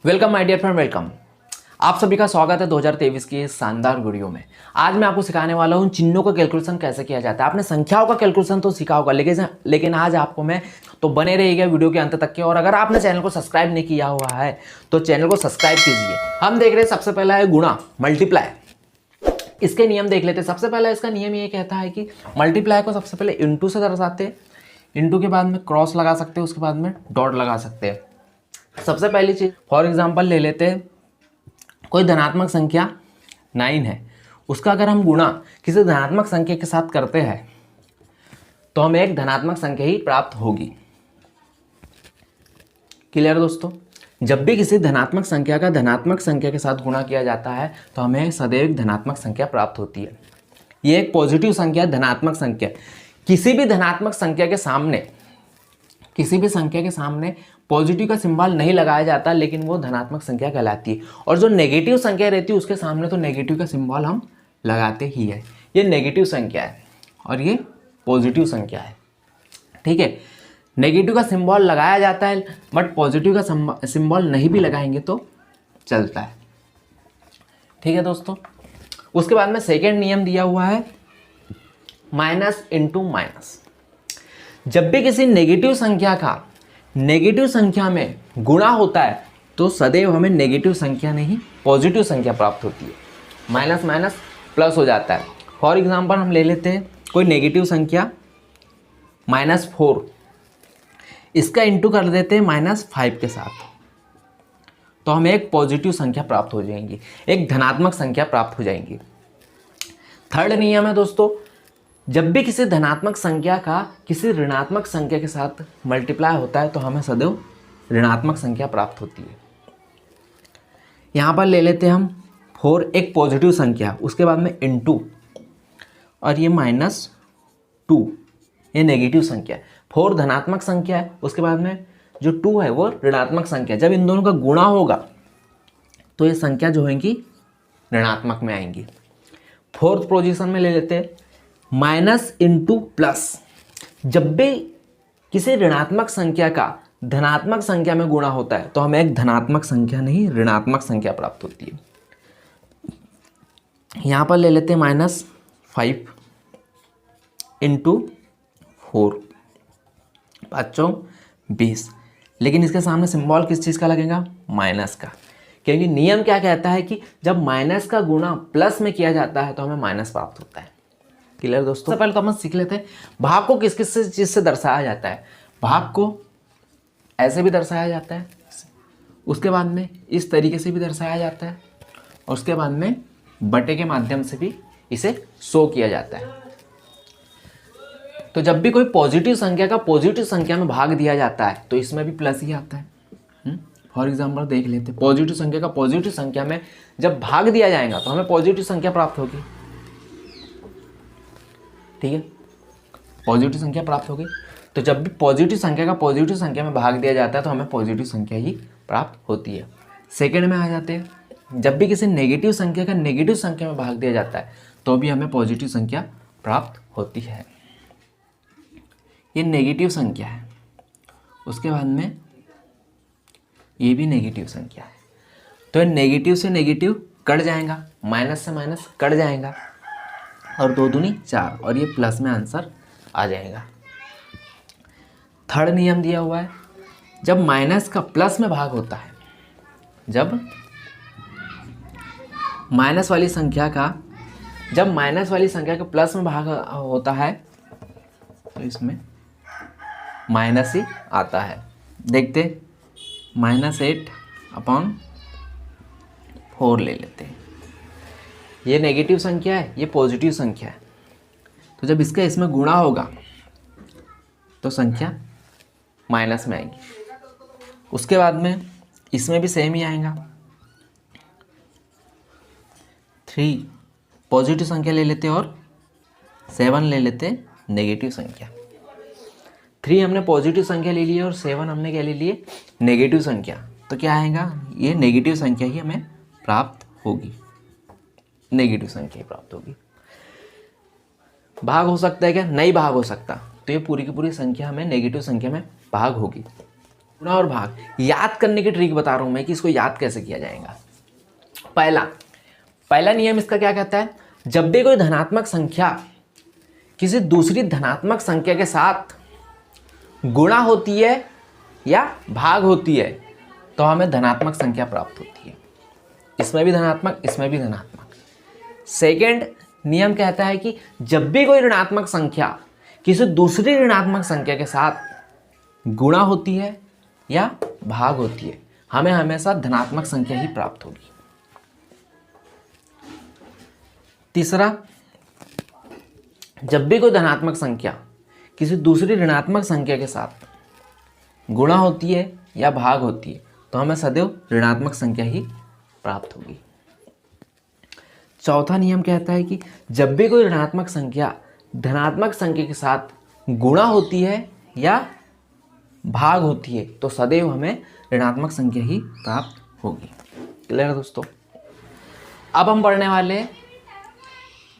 Welcome my dear friend, welcome. आप सभी का स्वागत है 2023 की इस शानदार वीडियो में। आज मैं आपको सिखाने वाला हूं चिन्हों का कैलकुलेशन कैसे किया जाता है। आपने संख्याओं का कैलकुलेशन तो सीखा होगा, लेकिन आज आपको मैं तो बने रहिएगा वीडियो के अंत तक के। और अगर आपने चैनल को सब्सक्राइब नहीं किया हुआ है तो चैनल को सब्सक्राइब कीजिए। हम देख रहे हैं सबसे पहला है गुणा, मल्टीप्लाई। इसके नियम देख लेते हैं। सबसे पहला इसका नियम ये कहता है कि मल्टीप्लाई को सबसे पहले इंटू से दर्शाते हैं। इंटू के बाद में क्रॉस लगा सकते हैं, उसके बाद में डॉट लगा सकते हैं। सबसे पहली चीज फॉर एग्जांपल ले लेते हैं, कोई धनात्मक संख्या 9 है, उसका अगर हम गुणा किसी धनात्मक संख्या के साथ करते हैं तो हमें एक धनात्मक संख्या ही प्राप्त होगी। क्लियर दोस्तों? जब भी किसी धनात्मक संख्या का धनात्मक संख्या के साथ गुणा किया जाता है तो हमें सदैव एक धनात्मक संख्या प्राप्त होती है। ये एक पॉजिटिव संख्या, धनात्मक संख्या। किसी भी धनात्मक संख्या के सामने, किसी भी संख्या के सामने पॉजिटिव का सिंबल नहीं लगाया जाता, लेकिन वो धनात्मक संख्या कहलाती है। और जो नेगेटिव संख्या रहती है उसके सामने तो नेगेटिव का सिंबल हम लगाते ही है। ये नेगेटिव संख्या है और ये पॉजिटिव संख्या है। ठीक है, नेगेटिव का सिंबल लगाया जाता है बट पॉजिटिव का सिंबल नहीं भी लगाएंगे तो चलता है। ठीक है दोस्तों, उसके बाद में सेकेंड नियम दिया हुआ है माइनस इंटू माइनस। जब भी किसी नेगेटिव संख्या का नेगेटिव संख्या में गुणा होता है तो सदैव हमें नेगेटिव संख्या नहीं पॉजिटिव संख्या प्राप्त होती है। माइनस माइनस प्लस हो जाता है। फॉर एग्जांपल हम ले लेते हैं कोई नेगेटिव संख्या -4, इसका इंटू कर देते हैं -5 के साथ तो हमें एक पॉजिटिव संख्या प्राप्त हो जाएंगी, एक धनात्मक संख्या प्राप्त हो जाएंगी। थर्ड नियम है दोस्तों, जब भी किसी धनात्मक संख्या का किसी ऋणात्मक संख्या के साथ मल्टीप्लाई होता है तो हमें सदैव ऋणात्मक संख्या प्राप्त होती है। यहाँ पर ले लेते हैं हम 4, एक पॉजिटिव संख्या, उसके बाद में इंटू और ये -2, ये नेगेटिव संख्या है। 4 धनात्मक संख्या है, उसके बाद में जो 2 है वो ऋणात्मक संख्या। जब इन दोनों का गुणा होगा तो ये संख्या जो होंगी ऋणात्मक में आएंगी। फोर्थ पोजीशन में ले लेते हैं माइनस इंटू प्लस। जब भी किसी ऋणात्मक संख्या का धनात्मक संख्या में गुणा होता है तो हमें एक धनात्मक संख्या नहीं ऋणात्मक संख्या प्राप्त होती है। यहाँ पर ले लेते हैं -5 इंटू 4, 5 20। लेकिन इसके सामने सिंबल किस चीज़ का लगेगा? माइनस का, क्योंकि नियम क्या कहता है कि जब माइनस का गुणा प्लस में किया जाता है तो हमें माइनस प्राप्त होता है। क्लियर दोस्तों? सबसे पहले तो हम सीख लेते हैं भाग को किस किस चीज़ से दर्शाया जाता है। भाग को ऐसे भी दर्शाया जाता है, उसके बाद में इस तरीके से भी दर्शाया जाता है और उसके बाद में बटे के माध्यम से भी इसे शो किया जाता है। तो जब भी कोई पॉजिटिव संख्या का पॉजिटिव संख्या में भाग दिया जाता है तो इसमें भी प्लस ही आता है। फॉर एग्जाम्पल देख लेते हैं, पॉजिटिव संख्या का पॉजिटिव संख्या में जब भाग दिया जाएगा तो हमें पॉजिटिव संख्या प्राप्त होगी। ठीक है, पॉजिटिव संख्या प्राप्त होगी। तो जब भी पॉजिटिव संख्या का पॉजिटिव संख्या में भाग दिया जाता है तो हमें पॉजिटिव संख्या ही प्राप्त होती है। सेकंड में आ जाते हैं, जब भी किसी नेगेटिव संख्या का नेगेटिव संख्या में भाग दिया जाता है तो भी हमें पॉजिटिव संख्या प्राप्त होती है। ये नेगेटिव संख्या है, उसके बाद में ये भी नेगेटिव संख्या है। तो नेगेटिव से नेगेटिव कट जाएगा, माइनस से माइनस कट जाएगा और 2 दूनी 4 और ये प्लस में आंसर आ जाएगा। थर्ड नियम दिया हुआ है, जब माइनस का प्लस में भाग होता है, जब माइनस वाली संख्या का प्लस में भाग होता है तो इसमें माइनस ही आता है। देखते -8/4 ले लेते हैं। ये नेगेटिव संख्या है, ये पॉजिटिव संख्या है। तो जब इसका इसमें गुणा होगा तो संख्या माइनस में आएगी। उसके बाद में इसमें भी सेम ही आएगा। 3 पॉजिटिव संख्या ले लेते और 7 ले लेते नेगेटिव संख्या। 3 हमने पॉजिटिव संख्या ले ली और 7 हमने क्या ले लिए? नेगेटिव संख्या। तो क्या आएगा? ये नेगेटिव संख्या ही हमें प्राप्त होगी, नेगेटिव संख्या प्राप्त होगी। भाग हो सकता है क्या? नहीं भाग हो सकता। तो ये पूरी की पूरी संख्या हमें नेगेटिव संख्या में भाग होगी। गुणा और भाग याद करने की ट्रिक बता रहा हूं मैं कि इसको याद कैसे किया जाएगा। पहला नियम इसका क्या कहता है, जब भी कोई धनात्मक संख्या किसी दूसरी धनात्मक संख्या के साथ गुणा होती है या भाग होती है तो हमें धनात्मक संख्या प्राप्त होती है। इसमें भी धनात्मक, इसमें भी धनात्मक। सेकंड नियम कहता है कि जब भी कोई ऋणात्मक संख्या किसी दूसरी ऋणात्मक संख्या के साथ गुणा होती है या भाग होती है हमें हमेशा धनात्मक संख्या ही प्राप्त होगी। तीसरा, जब भी कोई धनात्मक संख्या किसी दूसरी ऋणात्मक संख्या के साथ गुणा होती है या भाग होती है तो हमें सदैव ऋणात्मक संख्या ही प्राप्त होगी। चौथा नियम कहता है कि जब भी कोई ऋणात्मक संख्या धनात्मक संख्या के साथ गुणा होती है या भाग होती है तो सदैव हमें ऋणात्मक संख्या ही प्राप्त होगी। क्लियर है दोस्तों। अब हम पढ़ने वाले हैं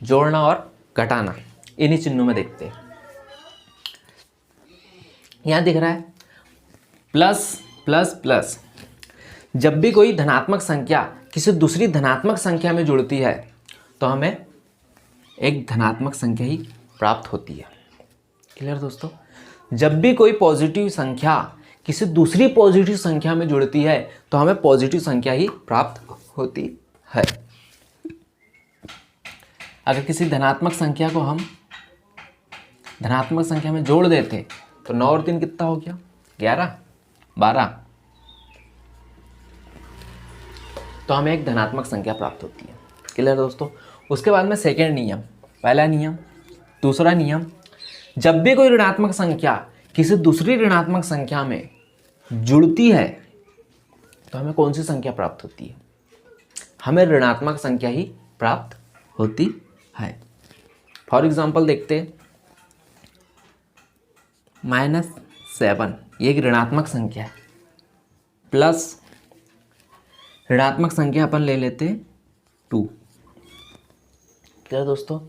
जोड़ना और घटाना। इन्हीं चिन्हों में देखते हैं। यहां दिख रहा है प्लस प्लस प्लस। जब भी कोई धनात्मक संख्या किसी दूसरी धनात्मक संख्या में जुड़ती है तो हमें एक धनात्मक संख्या ही प्राप्त होती है। क्लियर दोस्तों। जब भी कोई पॉजिटिव संख्या किसी दूसरी पॉजिटिव संख्या में जुड़ती है तो हमें पॉजिटिव संख्या ही प्राप्त होती है। अगर किसी धनात्मक संख्या को हम धनात्मक संख्या में जोड़ देते तो 9 और 3 कितना हो गया, 11, 12, तो हमें एक धनात्मक संख्या प्राप्त होती है। क्लियर दोस्तों। उसके बाद में सेकेंड नियम, पहला नियम, दूसरा नियम, जब भी कोई ऋणात्मक संख्या किसी दूसरी ऋणात्मक संख्या में जुड़ती है तो हमें कौन सी संख्या प्राप्त होती है, हमें ऋणात्मक संख्या ही प्राप्त होती है। फॉर एग्जाम्पल देखते हैं -7, ये एक ऋणात्मक संख्या है, प्लस ऋणात्मक संख्या अपन ले लेते 2। क्या दोस्तों।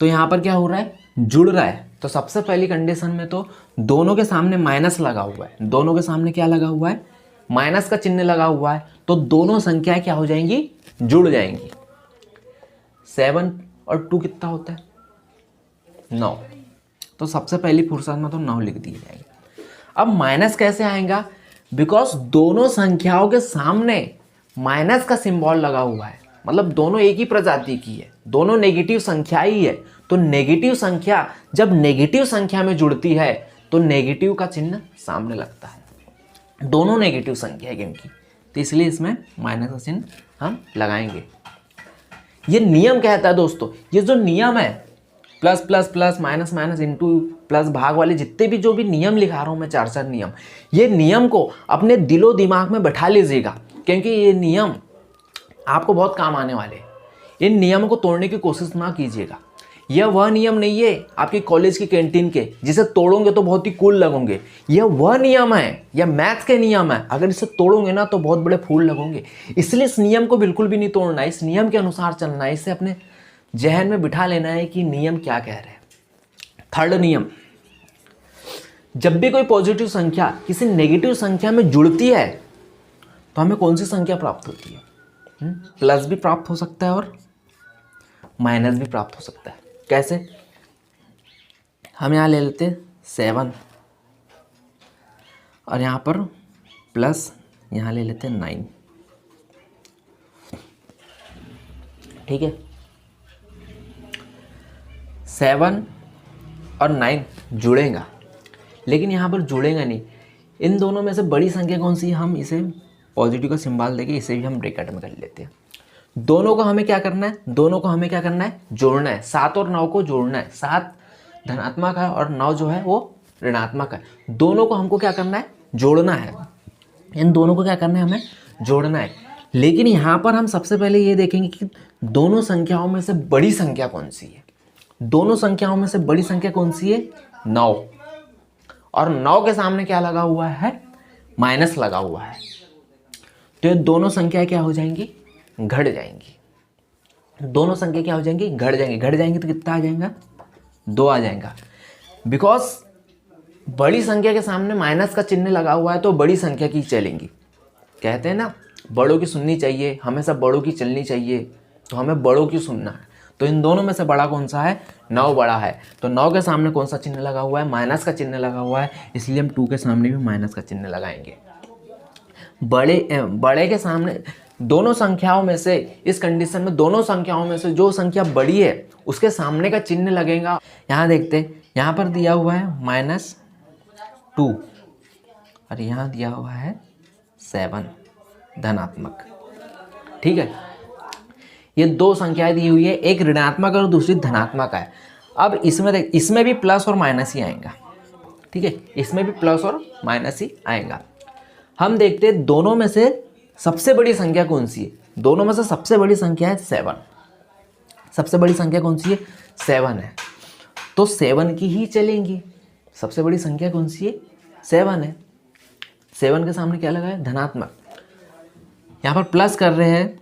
तो यहाँ पर क्या हो रहा है, जुड़ रहा है। तो सबसे पहली कंडीशन में तो दोनों के सामने माइनस लगा हुआ है, दोनों के सामने क्या लगा हुआ है, माइनस का चिन्ह लगा हुआ है। तो दोनों संख्याएं क्या हो जाएंगी, जुड़ जाएंगी। 7 और 2 कितना होता है, 9। तो सबसे पहली फुर्सत में तो 9 लिख दिए जाएंगे। अब माइनस कैसे आएगा, बिकॉज दोनों संख्याओं के सामने माइनस का सिंबल लगा हुआ है, मतलब दोनों एक ही प्रजाति की है, दोनों नेगेटिव संख्या ही है। तो नेगेटिव संख्या जब नेगेटिव संख्या में जुड़ती है तो नेगेटिव का चिन्ह सामने लगता है, दोनों नेगेटिव संख्या है क्योंकि, तो इसलिए इसमें माइनस का चिन्ह हम लगाएंगे। ये नियम कहता है दोस्तों, ये जो नियम है plus plus plus minus minus into plus भाग वाले जितने भी जो भी नियम लिखा रहा हूँ मैं 4 नियम, ये नियम को अपने दिलो दिमाग में बैठा लीजिएगा क्योंकि ये नियम आपको बहुत काम आने वाले हैं। इन नियमों को तोड़ने की कोशिश ना कीजिएगा। यह वह नियम नहीं है आपकी कॉलेज की कैंटीन के जिसे तोड़ोगे तो बहुत ही कूल लगोगे। यह वह नियम है, यह मैथ्स के नियम है, अगर इसे तोड़ोगे ना तो बहुत बड़े फूल लगोगे। इसलिए इस नियम को बिल्कुल भी नहीं तोड़ना है, इस नियम के अनुसार चलना है, इसे अपने जहन में बिठा लेना है कि नियम क्या कह रहे हैं। थर्ड नियम, जब भी कोई पॉजिटिव संख्या किसी नेगेटिव संख्या में जुड़ती है तो हमें कौन सी संख्या प्राप्त होती है, प्लस भी प्राप्त हो सकता है और माइनस भी प्राप्त हो सकता है। कैसे, हम यहाँ ले लेते 7 और यहाँ पर प्लस यहाँ ले लेते 9। ठीक है, 7 और 9 जुड़ेगा, लेकिन यहाँ पर जुड़ेगा नहीं। इन दोनों में से बड़ी संख्या कौन सी है, हम इसे पॉजिटिव का सिंबल देके इसे भी हम ब्रैकेट में कर लेते हैं। दोनों को हमें क्या करना है, दोनों को हमें क्या करना है, जोड़ना है। 7 और 9 को जोड़ना है। 7 धनात्मक है और 9 जो है वो ऋणात्मक है। दोनों को हमको क्या करना है, जोड़ना है। इन दोनों को क्या करना है, हमें जोड़ना है। लेकिन यहाँ पर हम सबसे पहले ये देखेंगे कि दोनों संख्याओं में से बड़ी संख्या कौन सी है। दोनों संख्याओं में से बड़ी संख्या कौन सी है, 9, और 9 के सामने क्या लगा हुआ है, माइनस लगा हुआ है। तो ये दोनों संख्याएं क्या हो जाएंगी, घट जाएंगी। दोनों संख्या क्या हो जाएंगी, घट जाएंगी। घट जाएंगी तो कितना आ जाएगा, 2 आ जाएगा। बिकॉज बड़ी संख्या के सामने माइनस का चिन्ह लगा हुआ है तो बड़ी संख्या की चलेंगी। कहते हैं ना बड़ों की सुननी चाहिए, हमेशा बड़ों की चलनी चाहिए, तो हमें बड़ों की सुनना है। तो इन दोनों में से बड़ा कौन सा है? 9 बड़ा है। तो 9 के सामने कौन सा चिन्ह लगा हुआ है? माइनस का चिन्ह लगा हुआ है, इसलिए हम 2 के सामने भी माइनस का चिन्ह लगाएंगे। बड़े के सामने दोनों संख्याओं में से, इस कंडीशन में दोनों संख्याओं में से जो संख्या बड़ी है उसके सामने का चिन्ह लगेगा। यहाँ देखते, यहाँ पर दिया हुआ है -2 और यहाँ दिया हुआ है 7 धनात्मक। ठीक है, ये दो संख्याएं दी हुई है, एक ऋणात्मक और दूसरी धनात्मक है। अब इसमें देख, इसमें भी प्लस और माइनस ही आएगा। ठीक है, इसमें भी प्लस और माइनस ही आएगा। हम देखते हैं दोनों में से सबसे बड़ी संख्या कौन सी है। दोनों में से सबसे बड़ी संख्या है 7। सबसे बड़ी संख्या कौन सी है? 7 है, तो 7 की ही चलेंगी। सबसे बड़ी संख्या कौन सी है? 7 है। 7 के सामने क्या लगा है? धनात्मक। यहाँ पर प्लस कर रहे हैं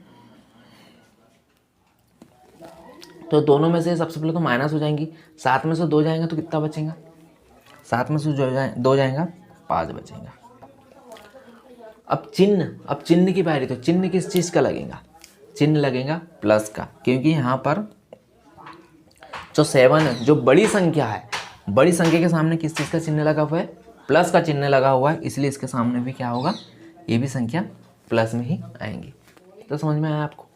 तो दोनों में से सबसे पहले तो माइनस हो जाएंगी। 7 में से 2 जाएंगे तो कितना बचेगा? 7 में से 2 जाएगा 5 बचेगा। अब चिन्ह की बारी। तो चिन्ह किस चीज़ का लगेगा? चिन्ह लगेगा प्लस का, क्योंकि यहाँ पर जो 7 है, जो बड़ी संख्या है, बड़ी संख्या के सामने किस चीज़ का चिन्ह लगा हुआ है? प्लस का चिन्ह लगा हुआ है, इसलिए इसके सामने भी क्या होगा? ये भी संख्या प्लस में ही आएंगी। तो समझ में आया आपको?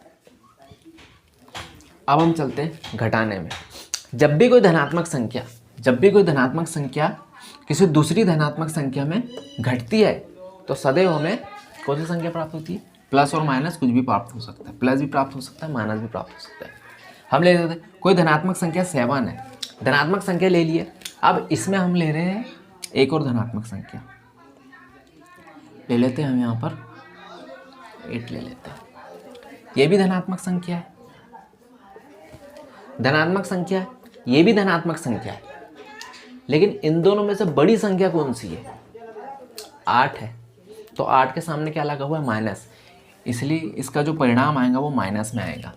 अब हम चलते हैं घटाने में। जब भी कोई धनात्मक संख्या किसी दूसरी धनात्मक संख्या में घटती है तो सदैव हमें कौन सी संख्या प्राप्त होती है? प्लस और माइनस कुछ भी प्राप्त हो सकता है। प्लस भी प्राप्त हो सकता है, माइनस भी प्राप्त हो सकता है। हम ले लेते हैं कोई धनात्मक संख्या 7 है, धनात्मक संख्या ले लिए। अब इसमें हम ले रहे हैं एक और धनात्मक संख्या ले लेते हैं। हम यहाँ पर 8 ले लेते हैं। ये भी धनात्मक संख्या है, ये भी धनात्मक संख्या है, लेकिन इन दोनों में से बड़ी संख्या कौन सी है? 8 है। तो 8 के सामने क्या लगा हुआ है? माइनस, इसलिए इसका जो परिणाम आएगा वो माइनस में आएगा।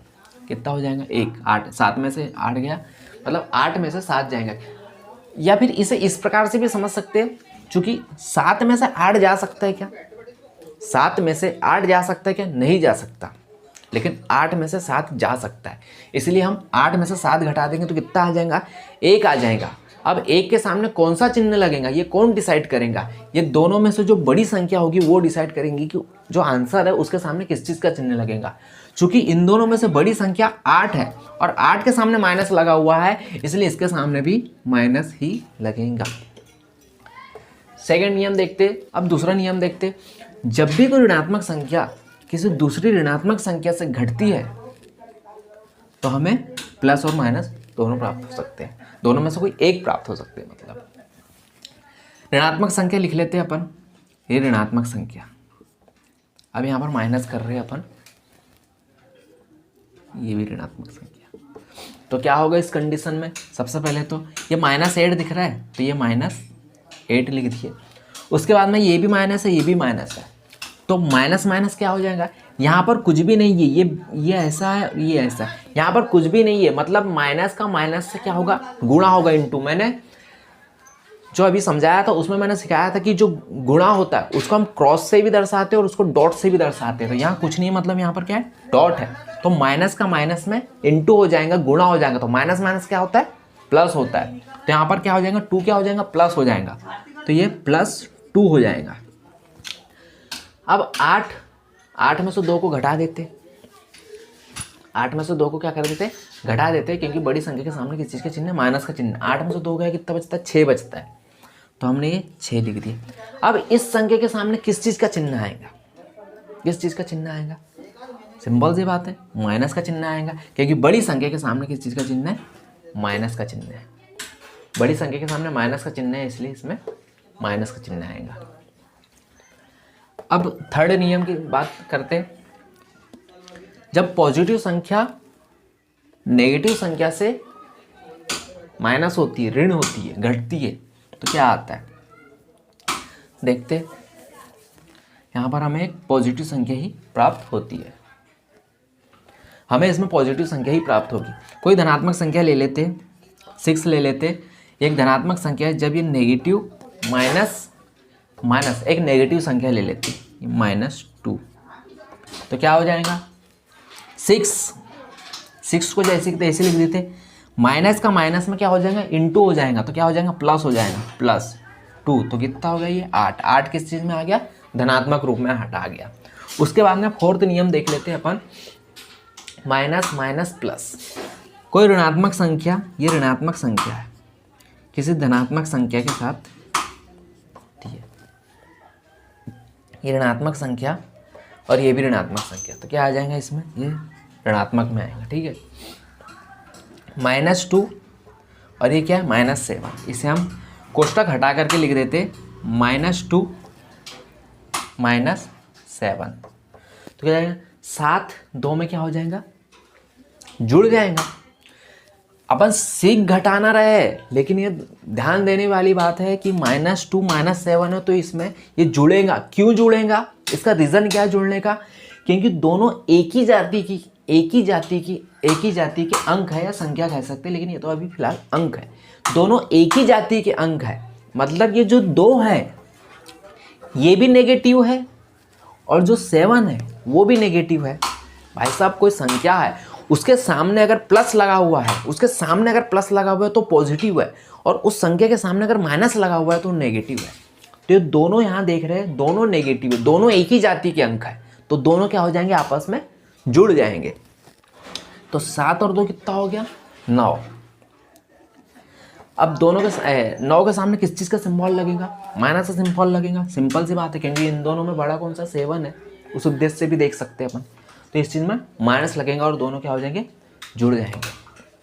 कितना हो जाएगा? 1। 8 7 में से 8 गया, मतलब 8 में से 7 जाएगा। या फिर इसे इस प्रकार से भी समझ सकते हैं, चूंकि 7 में से 8 जा सकता है क्या? 7 में से 8 जा सकता है क्या? नहीं जा सकता, लेकिन 8 में से 7 जा सकता है। इसलिए हम 8 में से 7 घटा देंगे तो कितना आ जाएगा? 1 आ जाएगा। अब 1 के सामने कौन सा चिन्ह लगेगा ये कौन डिसाइड करेगा? ये दोनों में से जो बड़ी संख्या होगी वो डिसाइड करेंगी कि जो आंसर है उसके सामने किस चीज़ का चिन्ह लगेगा। चूंकि इन दोनों में से बड़ी संख्या 8 है और 8 के सामने माइनस लगा हुआ है, इसलिए इसके सामने भी माइनस ही लगेगा। सेकेंड नियम देखते। अब दूसरा नियम देखते। जब भी कोई ऋणात्मक संख्या किसी दूसरी ऋणात्मक संख्या से घटती है तो हमें प्लस और माइनस दोनों प्राप्त हो सकते हैं। दोनों में से कोई एक प्राप्त हो सकते हैं। मतलब ऋणात्मक संख्या लिख लेते हैं अपन, ये ऋणात्मक संख्या। अब यहाँ पर माइनस कर रहे हैं अपन, ये भी ऋणात्मक संख्या। तो क्या होगा इस कंडीशन में? सबसे पहले तो ये -8 दिख रहा है तो ये -8 लिख दिए। उसके बाद में ये भी माइनस है, ये भी माइनस है, तो माइनस माइनस क्या हो जाएगा? यहाँ पर कुछ भी नहीं है, ये ऐसा है, ये ऐसा है, यहाँ पर कुछ भी नहीं है, मतलब माइनस का माइनस से क्या होगा? गुणा होगा। इनटू मैंने जो अभी समझाया था उसमें मैंने सिखाया था कि जो गुणा होता है उसको हम क्रॉस से भी दर्शाते हैं और उसको डॉट से भी दर्शाते हैं। तो यहाँ कुछ नहीं है, मतलब यहाँ पर क्या है? डॉट है। तो माइनस का माइनस में इंटू हो जाएगा, गुणा हो जाएगा। तो माइनस माइनस क्या होता है? प्लस होता है। तो यहाँ पर क्या हो जाएगा? 2 क्या हो जाएगा? प्लस हो जाएगा। तो ये +2 हो जाएगा। अब 8 में से 2 को घटा देते। 8 में से 2 को क्या कर देते? घटा देते, क्योंकि बड़ी संख्या के सामने किस चीज़ का चिन्ह है? माइनस का चिन्ह। 8 में से 2 गया, कितना बचता है? 6 बचता है। तो हमने ये 6 लिख दिया। अब इस संख्या के सामने किस चीज़ का चिन्ह आएगा? किस चीज़ का चिन्ह आएगा? सिंपल सी बात है, माइनस का चिन्ह आएगा, क्योंकि बड़ी संख्या के सामने किस चीज़ का चिन्ह है? माइनस का चिन्ह है। बड़ी संख्या के सामने माइनस का चिन्ह है, इसलिए इसमें माइनस का चिन्ह आएगा। अब थर्ड नियम की बात करते हैं। जब पॉजिटिव संख्या नेगेटिव संख्या से माइनस होती है, ऋण होती है, घटती है, तो क्या आता है? देखते, यहाँ पर हमें एक पॉजिटिव संख्या ही प्राप्त होती है। हमें इसमें पॉजिटिव संख्या ही प्राप्त होगी। कोई धनात्मक संख्या ले लेते, 6 ले लेते। एक धनात्मक संख्या है, जब ये नेगेटिव माइनस माइनस एक नेगेटिव संख्या ले लेते हैं, -2, तो क्या हो जाएगा 6 को जैसे कि तैसे लिख देते, माइनस का माइनस में क्या हो जाएगा इंटू हो जाएगा, तो क्या हो जाएगा प्लस हो जाएगा, +2, तो कितना हो गया ये 8। 8 किस चीज़ में आ गया, धनात्मक रूप में हटा गया। उसके बाद में फोर्थ नियम देख लेते हैं अपन, माइनस माइनस प्लस। कोई ऋणात्मक संख्या, ये ऋणात्मक संख्या है, किसी धनात्मक संख्या के साथ, ठीक है, ये ऋणात्मक संख्या और ये भी ऋणात्मक संख्या, तो क्या आ जाएगा इसमें, ये ऋणात्मक में आएगा, ठीक है। -2 और ये क्या है -7, इसे हम कोष्टक हटा करके लिख देते -2 -7, तो क्या जाएगा 7 2 में क्या हो जाएगा, जुड़ जाएगा। अपन सीख घटाना रहे, लेकिन ये ध्यान देने वाली बात है कि -2 -7 है तो इसमें ये जुड़ेगा। क्यों जुड़ेगा, इसका रीज़न क्या है जुड़ने का, क्योंकि दोनों एक ही जाति के अंक है, या संख्या कह सकते हैं, लेकिन ये तो अभी फिलहाल अंक है, दोनों एक ही जाति के अंक है। मतलब ये जो 2 है ये भी नेगेटिव है और जो 7 है वो भी नेगेटिव है। भाई साहब कोई संख्या है, उसके सामने अगर प्लस लगा हुआ है, तो पॉजिटिव है, और उस संख्या के सामने अगर माइनस लगा हुआ है तो नेगेटिव है। तो ये दोनों यहाँ देख रहे हैं, दोनों नेगेटिव है, दोनों एक ही जाति के अंक है, तो दोनों क्या हो जाएंगे, आपस में जुड़ जाएंगे। तो 7 और 2 कितना हो गया, 9। अब दोनों के 9 के सामने किस चीज़ का सिंबल लगेगा, माइनस का सिंबल लगेगा। सिंपल सी बात है, क्योंकि इन दोनों में बड़ा कौन सा 7 है, उस उद्देश्य से भी देख सकते हैं अपन। तो इस चीज़ में माइनस लगेगा और दोनों क्या हो जाएंगे, जुड़ जाएंगे।